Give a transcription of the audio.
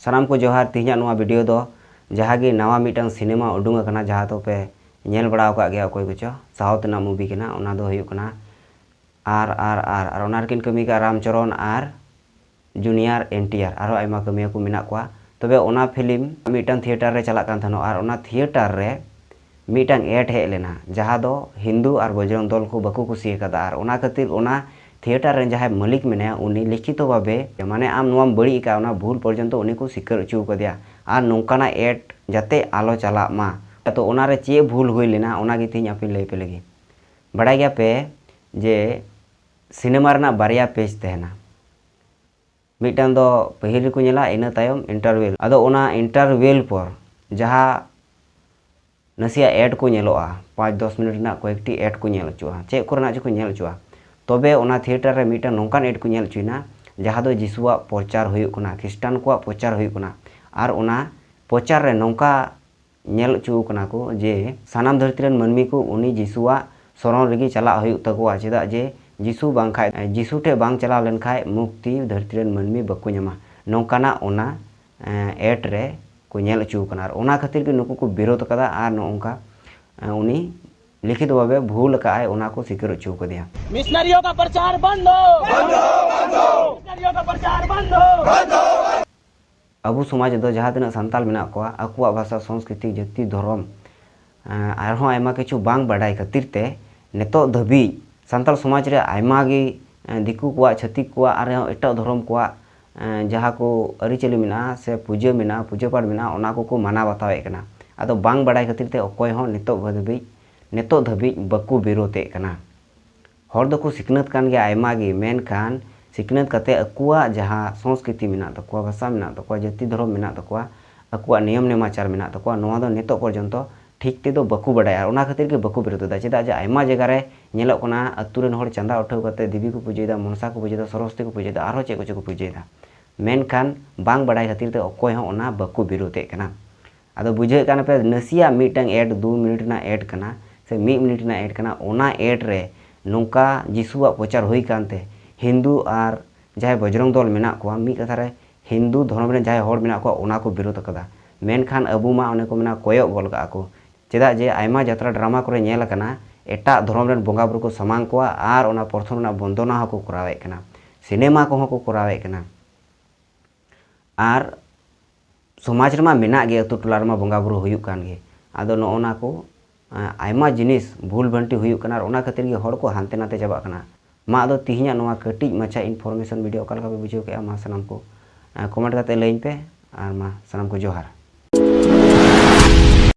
सानाम को जोहार तीना नवा वीडियो दो जहाँ गी नवा मिटन सिनेमा उडूंग अकना जहाँ तो पे नेल बड़ा का गया कोई कुछ साउथ ना मूवी कना ओना दो हुयुग कना आर ओनार किन कमी का रामचरण आर जूनियर एनटीआर आरो आयमा कमिया को मिना कोआ तबे ओना फिल्म मिटन थिएटर रे चला कान थनो आर ओना थिएटर रे मिटन एड हे लेना जहाँ दो हिंदू और बजरंग दल को बको कुसी कदा आर ओना खातिर ओना थिएटर रे जहाँ मालिक मेना उनी लिखित भावे माने आम नोम बड़ी का ओना भूल पर्यंत उनी को सिकर अचू कदिया आर नोंकाना एड जाते आलो चला मा तो ओना रे चे भूल हुई लेना ओना गे तीन आपे लई पे लगी बड़ा गया पे जे सिनेमा रना बारिया पेज तहना मिटन दो पहिल को नेला इना तायम इंटरवेल अदो ओना इंटरवेल पर जहाँ नसिया एड को नेलोआ 5-10 मिनट ना कोएकटी एड को नेल चुआ चे कोरना जो को नेल चुआ तबे ओना थिएटर रे मिटन नोंकान एड को नेल चुइना जहाँ दो जिसुआ प्रचार हुयुग कना ख्रिस्टान को प्रचार हुयुग कना आर ओना प्रचार रे नोंका नेल चु कना को जे सानाम धरती रेन मानमी को उनी जिसुआ शरण रेगी चला हुयुग तकोआ चेदा जे जिसु बांग खाय जिसु ठे बांग चला लेन खाय मुक्ति धरती रेन मानमी बको ᱧᱟᱢᱟ नोंकाना ओना एड रे को नेल चु कना ओना खातिर के नुकु को विरोध कदा आर नोंका उनी लिखित भावे भूल का है ओना को सिकर चु को दिया मिशनरियों का प्रचार बंद हो मिशनरियों का प्रचार बंद हो अबु समाज दो जहाँ तना संताल मेना को अकुआ भाषा संस्कृति जाति धर्म आरहों आयमा किछु बांग बाडाय खातिर ते नेतो धबी संताल समाज रे आयमा गी दिकु को छतिक को आर एटा धर्म को जहाँ को अरिचली मेना से पूजा मेना पूजा पाठ मेना ओना को माना बतावे कना आदो बांग बाडाय खातिर ते अकोय हो नेतो धबी बकु विरोधे कना हर दो को सिकनत कान गे आयमा गे मेन कान सिकनत कते अकुआ जहाँ संस्कृति मेना तकुआ भाषा मेना तकुआ जाति धर्म मेना तकुआ अकुआ नियम नेमाचार मेना तकुआ नोआ दो नेतो पर्यंत ठीक ते दो बकु बडाया ओना खातिर के बकु विरोधदा चेदा जे आयमा जगह रे नेलोक कना अतु रेन हर चंदा उठाव कते देवी को पूजेदा मनसा को पूजेदा सरस्वती को पूजेदा आरो चे को पूजेदा मेन कान बांग बडाय खातिर ते अकोय हो ओना बकु विरोधे कना आदो बुझे कान पे नसिया मीटंग एड 2 मिनट ना एड कना से 1 मिनट ना एड कना ओना एड रे नोंका जिसुआ प्रचार हुई कानते हिंदू और जहाँ बजरंग दल मेना को मी कथा रे हिंदू धर्म रे जहाँ हर मेना को ओना को विरोध कदा मेनखान अबु मा ओने को मेना कोयो गोल का को चेदा जे आयमा यात्रा ड्रामा करे नेल कना एटा धर्म रे बोंगा बुरु को समान को आर ओना प्रथम ना बंदना हो को करावे कना सिनेमा को करावे कना आर समाज रे मा मेना गे अतु टोला रे मा बोंगा बुरु हुयुग कान गे आदो नोना को आयमा जिनिस भूल भंटी हुयुग कना ओना खातिर गे हर को हानते नाते चाबा कना मा दो तिहिया नोआ कटिज मचा इनफॉर्मेशन वीडियो अकाल का बुझेव के मा सनाम को कमेंट करते लइन पे आर मा सनाम को जोहार।